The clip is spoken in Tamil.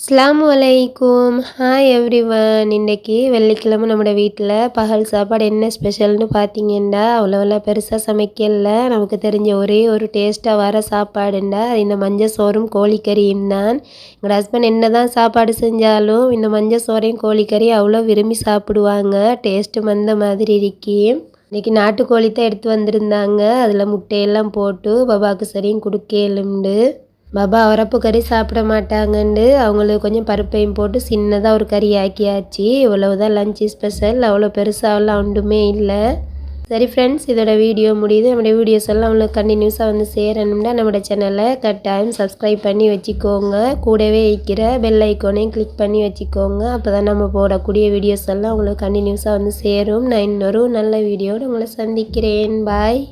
அஸ்ஸலாமு அலைக்கும். Hi everyone. இன்றைக்கி வெள்ளிக்கிழமை நம்ம வீட்டில் பகல் சாப்பாடு என்ன ஸ்பெஷல்னு பார்த்தீங்கன்னா அவ்வளோவெல்லாம் பெருசாக சமைக்கல. நமக்கு தெரிஞ்ச ஒரே ஒரு டேஸ்ட்டாக வர சாப்பாடுண்டா இந்த மஞ்சள் சோறும் கோழிக்கறியும் தான். எங்களோட ஹஸ்பண்ட் என்ன தான் சாப்பாடு செஞ்சாலும் இந்த மஞ்சள் சோறையும் கோழிக்கறி அவ்வளோ விரும்பி சாப்பிடுவாங்க. டேஸ்ட்டு அந்த மாதிரி இருக்கி. இன்றைக்கி நாட்டுக்கோழி தான் எடுத்து வந்திருந்தாங்க. அதில் முட்டையெல்லாம் போட்டு பாபாவுக்கு சரியும் கொடுக்கலுண்டு. பாபா அவரப்பு கறி சாப்பிட மாட்டாங்கண்டு அவங்களுக்கு கொஞ்சம் பருப்பையும் போட்டு சின்னதாக ஒரு கறி ஆக்கியாச்சு. இவ்வளவுதான் லஞ்சு ஸ்பெஷல். அவ்வளோ பெருசாகலாம் ஒன்றுமே இல்லை. சரி ஃப்ரெண்ட்ஸ், இதோட வீடியோ முடியுது. நம்மளோட வீடியோஸ் எல்லாம் அவங்களுக்கு கண்டினியூஸாக வந்து சேரணும்னா நம்மளோட சேனலை கட்டாயம் சப்ஸ்கிரைப் பண்ணி வச்சுக்கோங்க. கூடவே இருக்கிற பெல் ஐக்கோனையும் கிளிக் பண்ணி வச்சுக்கோங்க. அப்போ தான் நம்ம போடக்கூடிய வீடியோஸ் எல்லாம் உங்களுக்கு கண்டினியூஸாக வந்து சேரும். நான் இன்னொரு நல்ல வீடியோடு உங்களை சந்திக்கிறேன். பாய்.